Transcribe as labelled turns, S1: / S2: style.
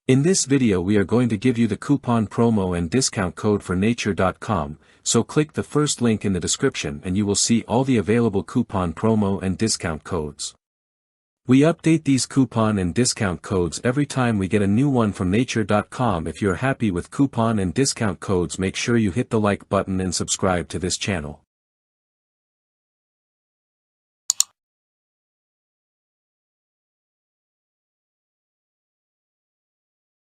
S1: In this video we are going to give you the coupon promo and discount code for nature.com, so click the first link in the description and you will see all the available coupon promo and discount codes. We update these coupon and discount codes every time we get a new one from nature.com. If you're happy with coupon and discount codes, make sure you hit the like button and subscribe to this channel.